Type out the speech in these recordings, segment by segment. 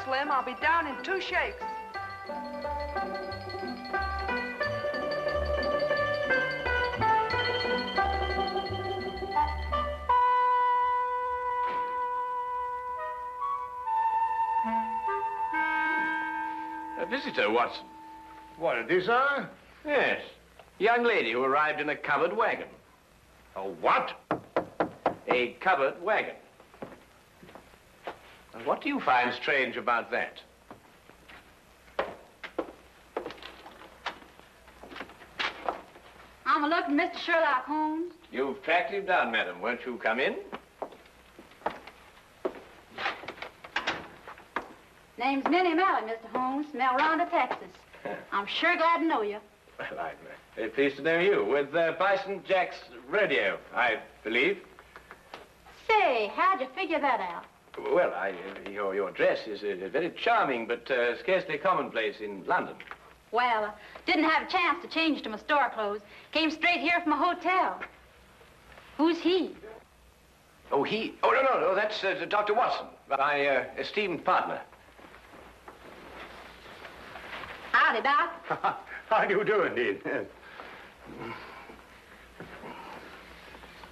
Slim. I'll be down in 2 shakes. A visitor, Watson. What, it is, sir? Yes. Young lady who arrived in a covered wagon. A what? A covered wagon. And what do you find strange about that? I'm looking, Mr. Sherlock Holmes. You've tracked him down, madam. Won't you come in? Name's Minnie Malley, Mr. Holmes, from El Rondo, Texas. I'm sure glad to know you. Well, I'm very pleased to know you. With Bison Jack's rodeo, I believe. Say, how'd you figure that out? Well, your dress is very charming, but scarcely commonplace in London. Well, didn't have a chance to change to my store clothes. Came straight here from a hotel. Who's he? Oh, he? Oh, no, that's Dr. Watson, my esteemed partner. Howdy, Doc. How do you do, indeed?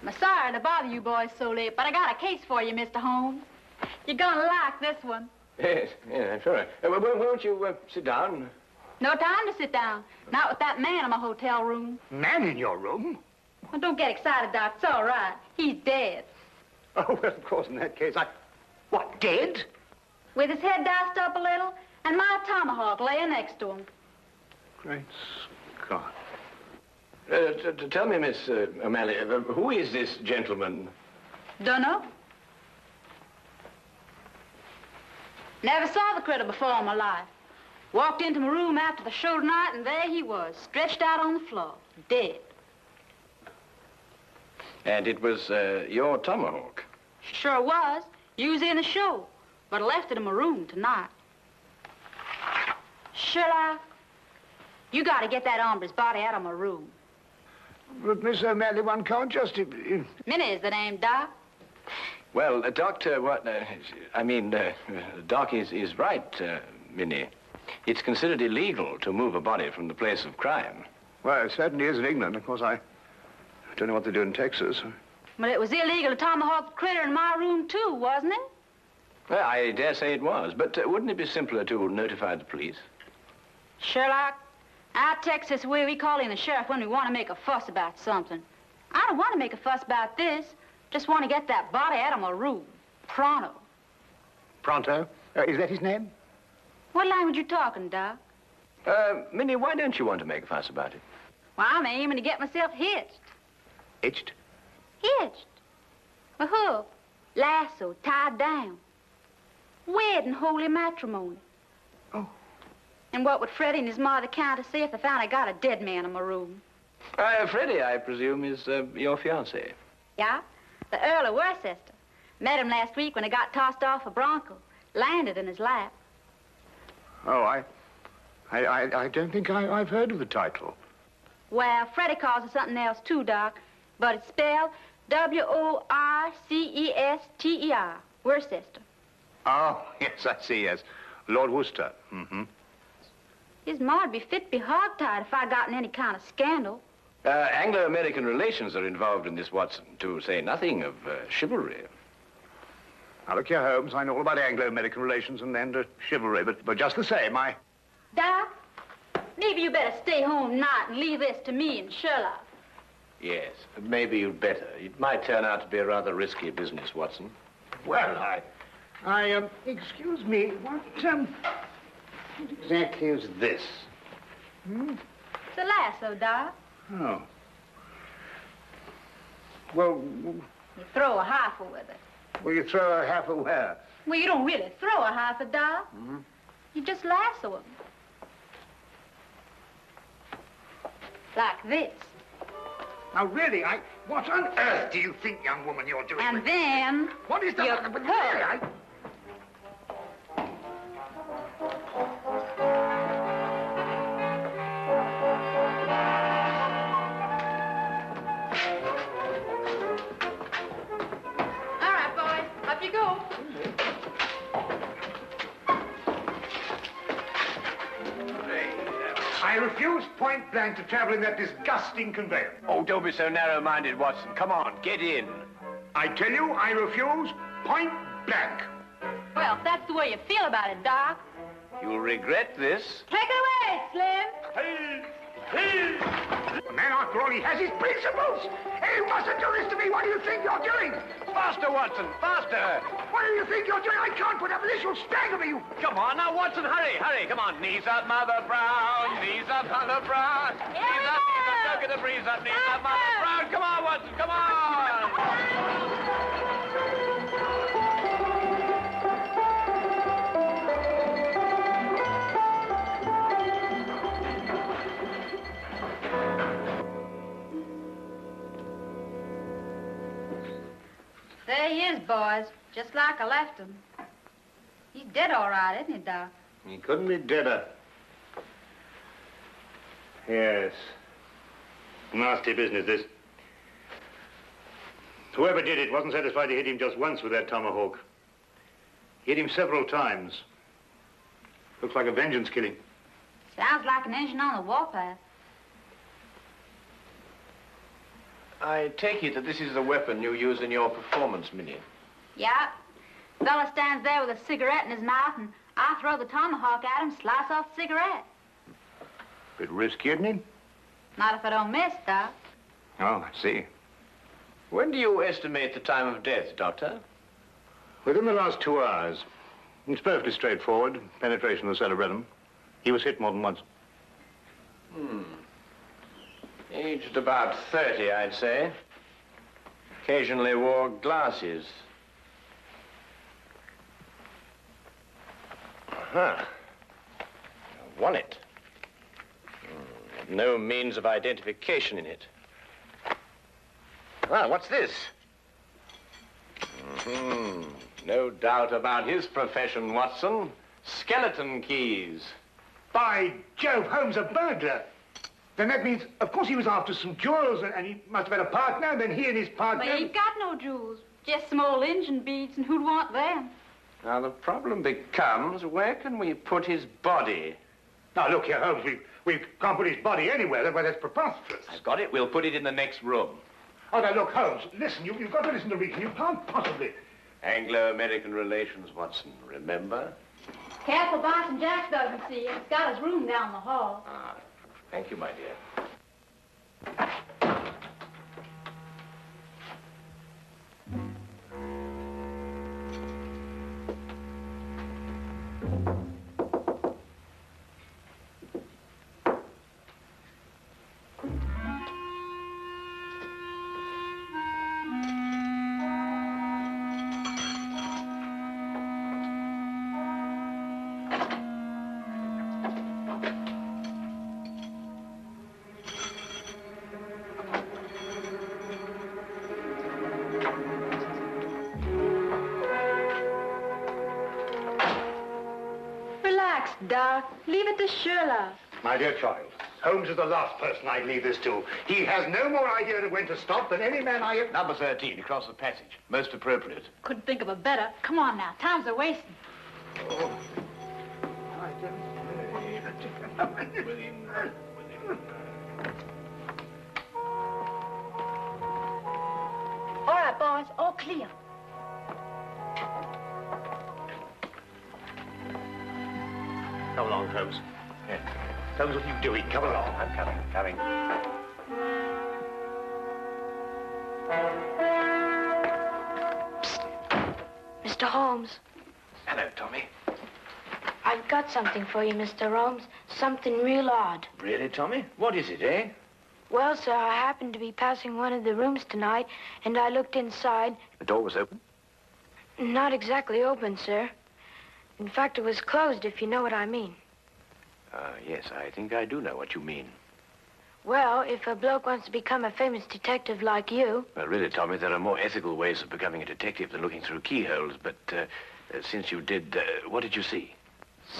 I'm sorry to bother you boys so late, but I got a case for you, Mr. Holmes. You're gonna like this one. Yes, I'm sure. Won't you sit down? No time to sit down. Not with that man in my hotel room. Man in your room? Well, don't get excited, Doc. It's all right. He's dead. Oh, well, of course, in that case, What, dead? With his head diced up a little, and my tomahawk laying next to him. Great Scott. Tell me, Miss O'Malley, who is this gentleman? Dunno. Never saw the critter before in my life. Walked into my room after the show tonight, and there he was, stretched out on the floor, dead. And it was your tomahawk? Sure was. Used in the show, but I left it in my room tonight. Sherlock, you got to get that hombre's body out of my room. But, Miss O'Malley, one can't just... Minnie is the name, Doc. Well, Doctor, Doc is right, Minnie. It's considered illegal to move a body from the place of crime. Well, it certainly is in England. Of course, I don't know what they do in Texas. But it was illegal to tomahawk the critter in my room, too, wasn't it? Well, I dare say it was, but wouldn't it be simpler to notify the police? Sherlock, out Texas way we call in the sheriff when we want to make a fuss about something. I don't want to make a fuss about this. Just want to get that body out of my room. Pronto. Pronto? Is that his name? What language you talking, Doc? Minnie, why don't you want to make a fuss about it? Well, I'm aiming to get myself hitched. Hitched? Hitched. A hook, lasso, tied down. Wedding holy matrimony. Oh. And what would Freddie and his mother count to say if they found I got a dead man in my room? Freddie, I presume, is your fiancé. Yeah, the Earl of Worcester. Met him last week when he got tossed off a bronco. Landed in his lap. Oh, I don't think I've heard of the title. Well, Freddie calls it something else, too, Doc. But it's spelled W-O-R-C-E-S-T-E-R. Worcester. Oh, yes, I see, yes. Lord Worcester. Mm-hmm. His ma'd be fit to be hogtied if I got in any kind of scandal. Anglo-American relations are involved in this, Watson, to say nothing of chivalry. Now, look here, Holmes, I know all about Anglo-American relations and chivalry, but just the same, Doc, maybe you better stay home tonight and leave this to me and Sherlock. Yes, maybe you'd better. It might turn out to be a rather risky business, Watson. Well, excuse me, what exactly is this? Hmm? It's a lasso, Doc. Oh. Well... You throw a heifer with it. Well, you throw a heifer where? Well, you don't really throw a heifer, Doc. Mm-hmm. You just lasso him. Like this. Now, really, what on earth do you think, young woman, you're doing? And then... What is that? You But pull. really, All right, boys, up you go. refuse point blank to travel in that disgusting conveyance. Oh, don't be so narrow-minded, Watson. Come on, get in. I tell you, I refuse point blank. Well, if that's the way you feel about it, Doc. You'll regret this. Take it away, Slim. Hey! Hey! The man, after all, he has his principles. Hey, you mustn't do this to me. What do you think you're doing? Faster, Watson, faster. What do you think you're doing? I can't put up with this. You'll stagger me, you... Come on, now, Watson, hurry, hurry. Come on, knees up, Mother Brown. Knees up, Mother Brown. Knees up, don't get the breeze up. Knees up, Mother Brown. Come on, Watson, come on. There he is, boys. Just like I left him. He's dead all right, isn't he, Doc? He couldn't be deader. Yes. Nasty business, this. Whoever did it wasn't satisfied to hit him just once with that tomahawk. Hit him several times. Looks like a vengeance killing. Sounds like an engine on the warpath. I take it that this is the weapon you use in your performance, Minnie. Yeah. Fella stands there with a cigarette in his mouth, and I throw the tomahawk at him, slice off the cigarette. Bit risky, isn't it? Not if I don't miss, Doc. Oh, I see. When do you estimate the time of death, Doctor? Within the last 2 hours. It's perfectly straightforward. Penetration of the cerebellum. He was hit more than once. Aged about 30, I'd say. Occasionally wore glasses. Uh-huh. Wallet. No means of identification in it. Ah, what's this? No doubt about his profession, Watson. Skeleton keys. By Jove, Holmes, a burglar. Then that means, of course, he was after some jewels, and he must have had a partner, and then he and his partner... Well, you've got no jewels. Just some old engine beads, and who'd want them? Now, the problem becomes, where can we put his body? Now, look here, Holmes, we can't put his body anywhere. Well, that's preposterous. I've got it. We'll put it in the next room. Oh, now, look, Holmes, listen, you've got to listen to reason. You can't possibly... Anglo-American relations, Watson, remember? Careful, Boston Jack doesn't see you. He's got his room down the hall. Ah, thank you, my dear. Doc, leave it to Sherlock. My dear child, Holmes is the last person I'd leave this to. He has no more idea of when to stop than any man I have... Number 13, across the passage. Most appropriate. Couldn't think of a better. Come on now, time's a wasting. Oh. All right, boys, all clear. Come along, Holmes. Yeah. Holmes, what are you doing? Come along. I'm coming. Mr. Holmes. Hello, Tommy. I've got something for you, Mr. Holmes. Something real odd. Really, Tommy? What is it, eh? Well, sir, I happened to be passing one of the rooms tonight, and I looked inside. The door was open? Not exactly open, sir. In fact, it was closed, if you know what I mean. Yes, I think I do know what you mean. Well, if a bloke wants to become a famous detective like you... Well, really, Tommy, there are more ethical ways of becoming a detective than looking through keyholes, but since you did, what did you see?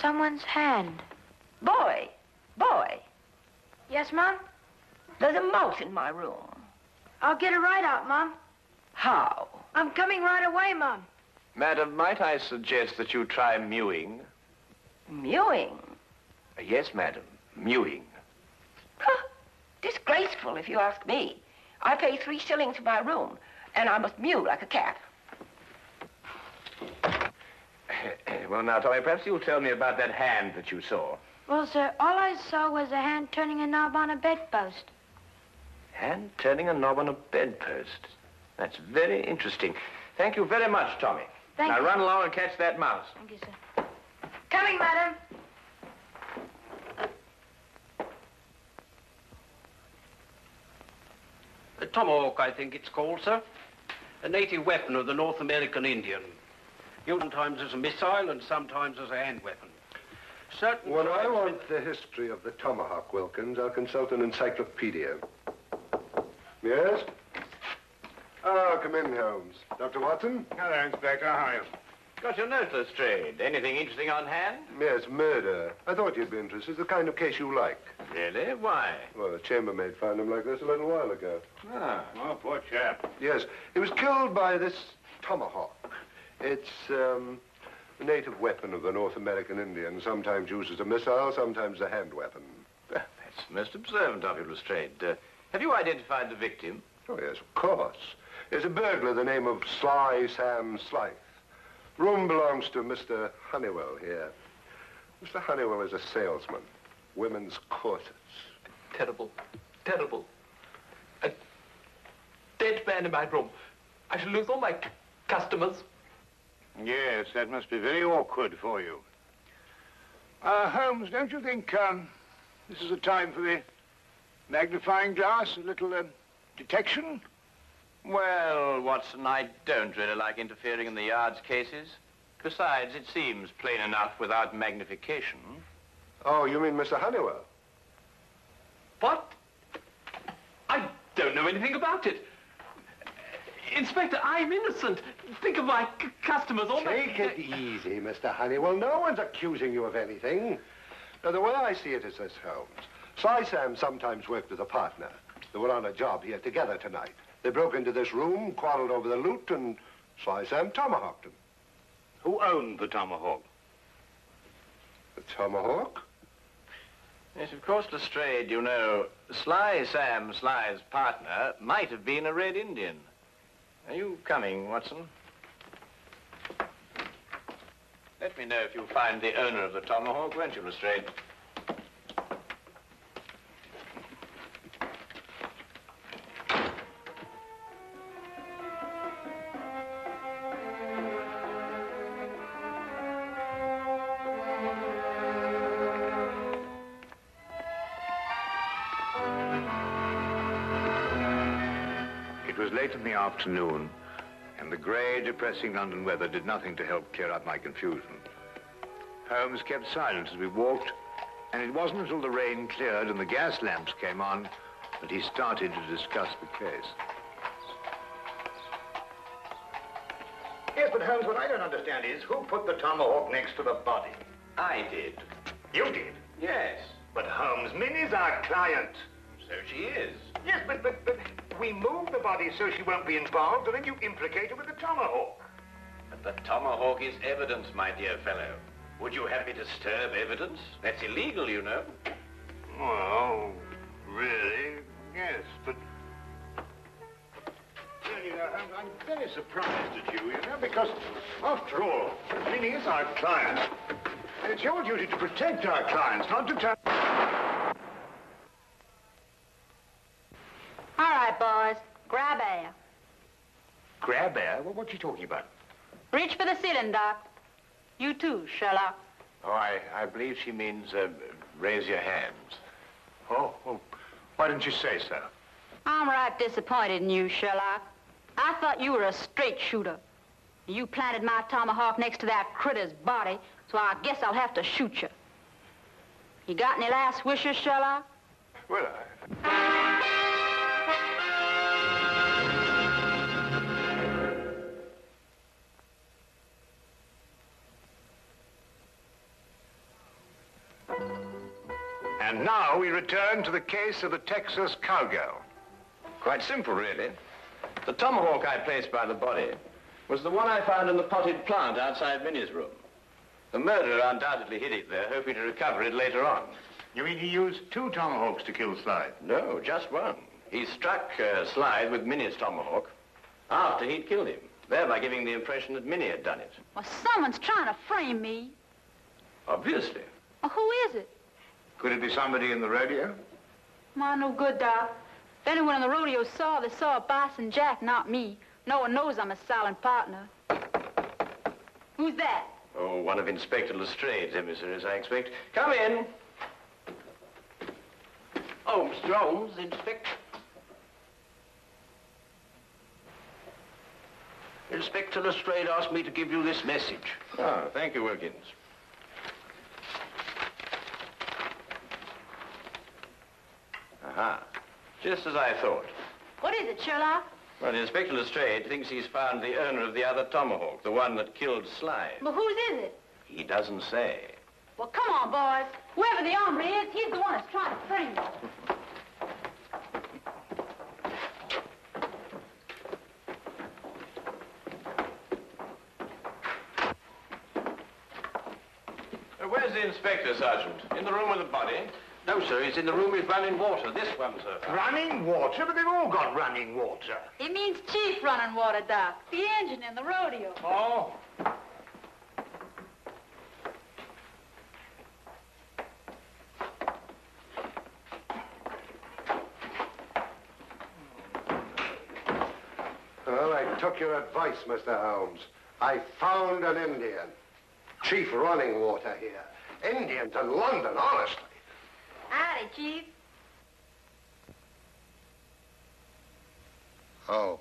Someone's hand. Boy. Yes, Mom? There's a mouse in my room. I'll get it right out, Mom. How? I'm coming right away, Mom. Madam, might I suggest that you try mewing? Mewing? Yes, madam, mewing. Disgraceful, if you ask me. I pay 3 shillings for my room, and I must mew like a cat. Well, now, Tommy, perhaps you'll tell me about that hand that you saw. Well, sir, all I saw was a hand turning a knob on a bedpost. Hand turning a knob on a bedpost. That's very interesting. Thank you very much, Tommy. Thank now you. Run along and catch that mouse. Thank you, sir. Coming, madam. A tomahawk, I think it's called, sir. A native weapon of the North American Indian. Used sometimes as a missile and sometimes as a hand weapon. Certain When I tribes- want the history of the tomahawk, Wilkins, I'll consult an encyclopedia. Yes? Ah, come in, Holmes. Dr. Watson? Hello, Inspector. How are you? Got your note, Lestrade. Anything interesting on hand? Yes, murder. I thought you'd be interested. It's the kind of case you like. Really? Why? Well, the chambermaid found him like this a little while ago. Ah. Oh, poor chap. Yes, he was killed by this tomahawk. It's a native weapon of the North American Indian, sometimes used as a missile, sometimes a hand weapon. That's most observant of you, Lestrade. Have you identified the victim? Oh, yes, of course. There's a burglar, the name of Sly Sam Slythe. Room belongs to Mr. Honeywell here. Mr. Honeywell is a salesman. Women's corsets. Terrible. Terrible. A dead man in my room. I shall lose all my customers. Yes, that must be very awkward for you. Holmes, don't you think this is a time for the magnifying glass, a little detection? Well, Watson, I don't really like interfering in the yard's cases. Besides, it seems plain enough without magnification. Oh, you mean Mr. Honeywell? What? I don't know anything about it. Inspector, I'm innocent. Think of my customers. All Take it easy, Mr. Honeywell. No one's accusing you of anything. Now, the way I see it is this, Holmes. Sly Sam sometimes worked with a partner. They were on a job here together tonight. They broke into this room, quarreled over the loot, and Sly Sam tomahawked him. Who owned the tomahawk? The tomahawk? Yes, of course, Lestrade, you know, Sly Sam Sly's partner might have been a Red Indian. Are you coming, Watson? Let me know if you find the owner of the tomahawk, won't you, Lestrade? It was late in the afternoon, and the grey, depressing London weather did nothing to help clear up my confusion. Holmes kept silent as we walked, and it wasn't until the rain cleared and the gas lamps came on that he started to discuss the case. Yes, but Holmes, what I don't understand is who put the tomahawk next to the body? I did. You did. Yes. But Holmes, Minnie's our client. So she is. Yes, but we moved the body so she won't be involved, and then you implicate her with the tomahawk. But the tomahawk is evidence, my dear fellow. Would you have me disturb evidence? That's illegal, you know. Well, really, yes, but... Well, you know, I'm very surprised at you know, because, after all, Minnie is our client. And it's your duty to protect our clients, not to turn... All right, boys. Grab air. Grab air? Well, what's she talking about? Reach for the ceiling, Doc. You too, Sherlock. Oh, I believe she means, raise your hands. Oh, well, why didn't you say so? I'm right disappointed in you, Sherlock. I thought you were a straight shooter. You planted my tomahawk next to that critter's body, so I guess I'll have to shoot you. You got any last wishes, Sherlock? Well, And now we return to the case of the Texas Cowgirl. Quite simple, really. The tomahawk I placed by the body was the one I found in the potted plant outside Minnie's room. The murderer undoubtedly hid it there, hoping to recover it later on. You mean he used 2 tomahawks to kill Slide? No, just one. He struck Slide with Minnie's tomahawk after he'd killed him, thereby giving the impression that Minnie had done it. Well, someone's trying to frame me. Obviously. Well, who is it? Could it be somebody in the rodeo? My, no good, Doc. If anyone in the rodeo saw, they saw Bison Jack, not me. No one knows I'm a silent partner. Who's that? Oh, one of Inspector Lestrade's emissaries, I expect. Come in. Oh, Mr. Holmes, Inspector. Inspector Lestrade asked me to give you this message. Oh, thank you, Wilkins. Aha. Just as I thought. What is it, Sherlock? Well, Inspector Lestrade thinks he's found the owner of the other tomahawk, the one that killed Slide. But whose is it? He doesn't say. Well, come on, boys. Whoever the hombre is, he's the one that's trying to frame me. Where's the inspector, Sergeant? In the room with the body? No, sir, he's in the room with running water. This one, sir. Running water? But they've all got running water. It means Chief running water, Doc. The engine in the rodeo. Oh. Well, I took your advice, Mr. Holmes. I found an Indian. Chief running water here. Indians in London, honestly. Howdy, Chief. Oh.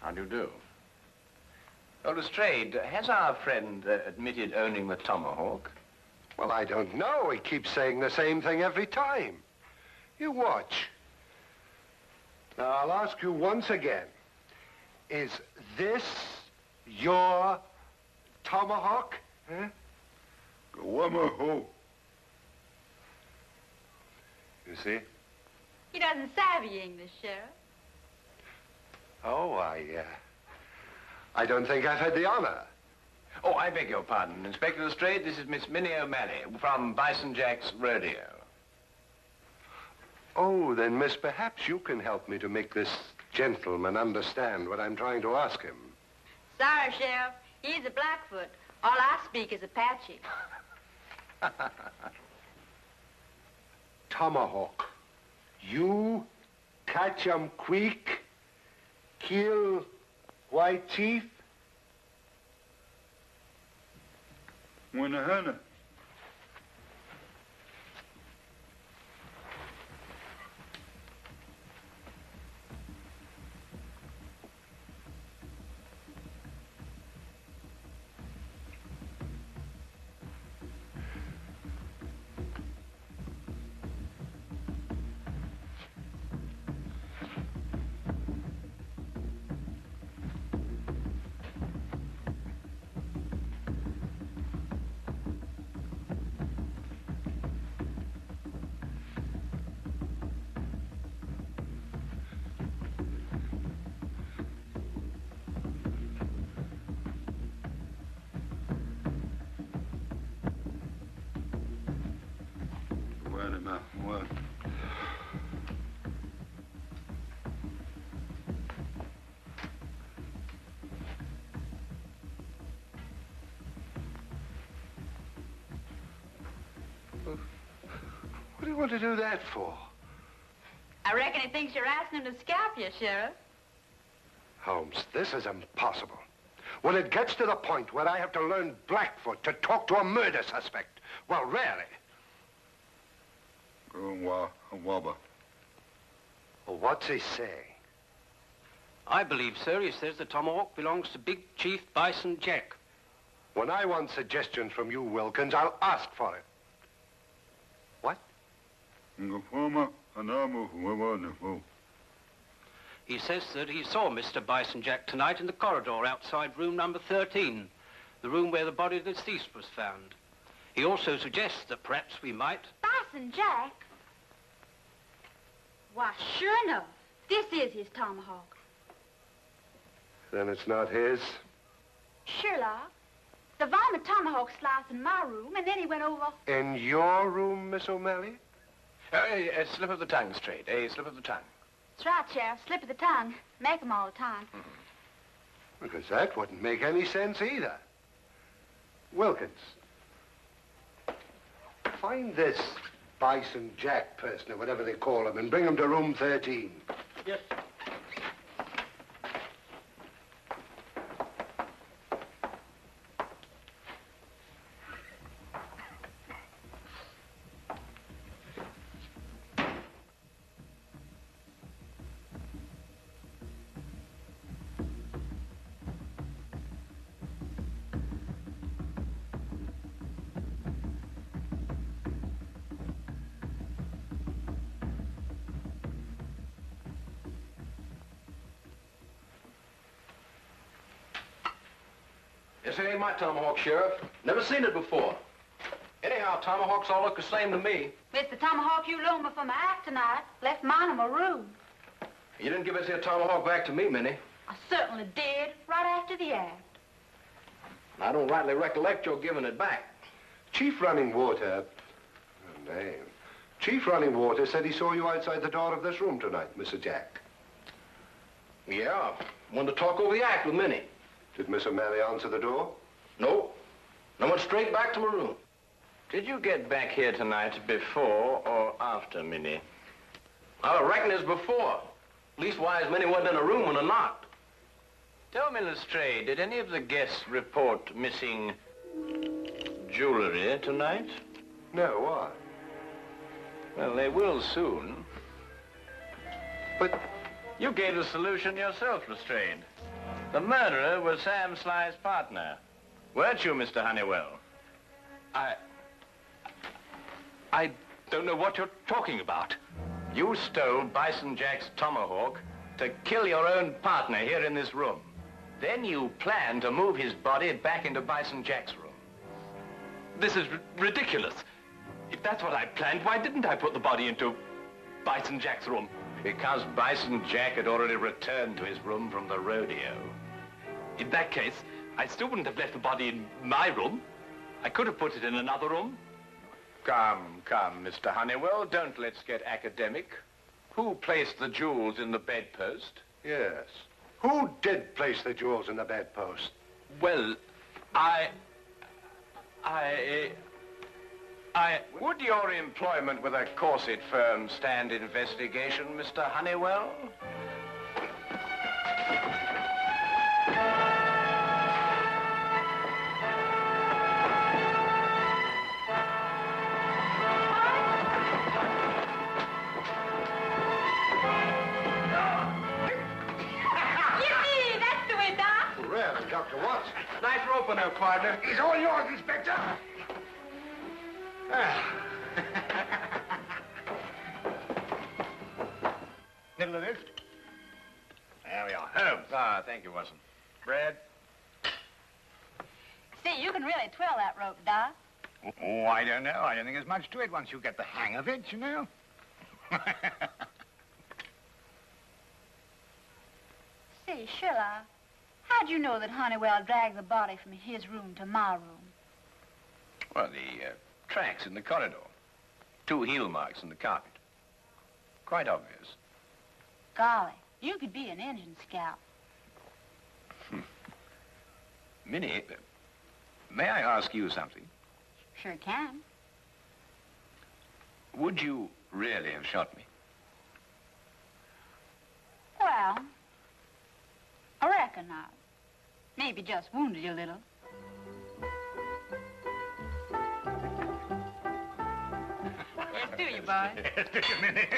How do you do? Oh, Lestrade, has our friend admitted owning the tomahawk? Well, I don't know. He keeps saying the same thing every time. You watch. Now, I'll ask you once again. Is this your tomahawk? Huh? You see? He doesn't savvy English, Sheriff. Oh, I don't think I've had the honor. Oh, I beg your pardon. Inspector Lestrade, this is Miss Minnie O'Malley from Bison Jack's rodeo. Oh, then, miss, perhaps you can help me to make this gentleman understand what I'm trying to ask him. Sorry, Sheriff. He's a Blackfoot. All I speak is Apache. Tomahawk. You catch 'em quick, kill White Chief? Wanahana. What? What do you want to do that for? I reckon he thinks you're asking him to scalp you, Sheriff. Holmes, this is impossible. When it gets to the point where I have to learn Blackfoot to talk to a murder suspect, well, really. Well, what's he saying? I believe, sir, he says the tomahawk belongs to Big Chief Bison Jack. When I want suggestions from you, Wilkins, I'll ask for it. What? He says that he saw Mr. Bison Jack tonight in the corridor outside room number 13, the room where the body of the deceased was found. He also suggests that perhaps we might... Bison Jack? Why, sure enough. This is his tomahawk. Then it's not his? Sherlock, The varmint tomahawk slice in my room, and then he went over. In your room, Miss O'Malley? A slip of the tongue, Straight. A slip of the tongue. That's right, Sheriff. Slip of the tongue. Make 'em all the time. Because that wouldn't make any sense either. Wilkins, find this Bison Jack person, or whatever they call him, and bring him to room 13. Yes. This ain't my tomahawk, Sheriff. Never seen it before. Anyhow, tomahawks all look the same to me. It's the tomahawk you loaned me for my act tonight. Left mine in my room. You didn't give us your tomahawk back to me, Minnie. I certainly did, right after the act. I don't rightly recollect your giving it back. Chief Running Water, name. Chief Running Water said he saw you outside the door of this room tonight, Mr. Jack. Yeah, wanted to talk over the act with Minnie. Did Miss O'Malley answer the door? No. I went straight back to my room. Did you get back here tonight before or after Minnie? I reckon it's before. Leastwise, Minnie wasn't in a room when I knocked. Tell me, Lestrade, did any of the guests report missing jewelry tonight? No, why? Well, they will soon. But you gave the solution yourself, Lestrade. The murderer was Sam Sly's partner. Weren't you, Mr. Honeywell? I don't know what you're talking about. You stole Bison Jack's tomahawk to kill your own partner here in this room. Then you planned to move his body back into Bison Jack's room. This is ridiculous. If that's what I planned, why didn't I put the body into Bison Jack's room? Because Bison Jack had already returned to his room from the rodeo. In that case, I still wouldn't have left the body in my room. I could have put it in another room. Come, Mr. Honeywell, don't let's get academic. Who placed the jewels in the bedpost? yes. Who did place the jewels in the bedpost? Well, Would your employment with a corset firm stand investigation, Mr. Honeywell? Yippee! That's the way, Doc. Really, Dr. Watson? Nice roping there, partner. It's all yours, Inspector. Little lift. There we are. Holmes. Ah, thank you, Watson. Bread? See, you can really twirl that rope, Doc. Oh, I don't know. I don't think there's much to it once you get the hang of it, you know. Say, Sherlock, how'd you know that Honeywell dragged the body from his room to my room? Well, the tracks in the corridor. 2 heel marks in the carpet. Quite obvious. Golly, you could be an engine scout. Minnie, may I ask you something? Sure can. Would you really have shot me? Well, I reckon not. Maybe just wounded you a little. Yes, do you, boy? Yes, do you, Minnie?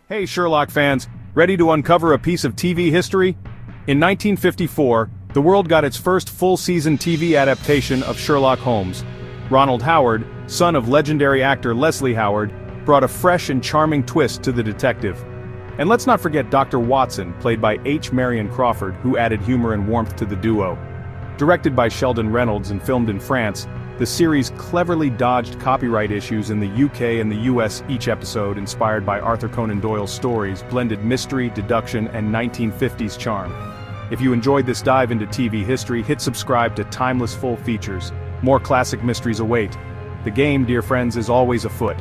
Hey Sherlock fans, ready to uncover a piece of TV history? In 1954, the world got its first full-season TV adaptation of Sherlock Holmes. Ronald Howard, son of legendary actor Leslie Howard, brought a fresh and charming twist to the detective. And let's not forget Dr. Watson, played by Marion Crawford, who added humor and warmth to the duo. Directed by Sheldon Reynolds and filmed in France, the series cleverly dodged copyright issues in the UK and the US. Each episode, inspired by Arthur Conan Doyle's stories, blended mystery, deduction, and 1950s charm. If you enjoyed this dive into TV history, hit subscribe to Timeless Full Features. More classic mysteries await. The game, dear friends, is always afoot.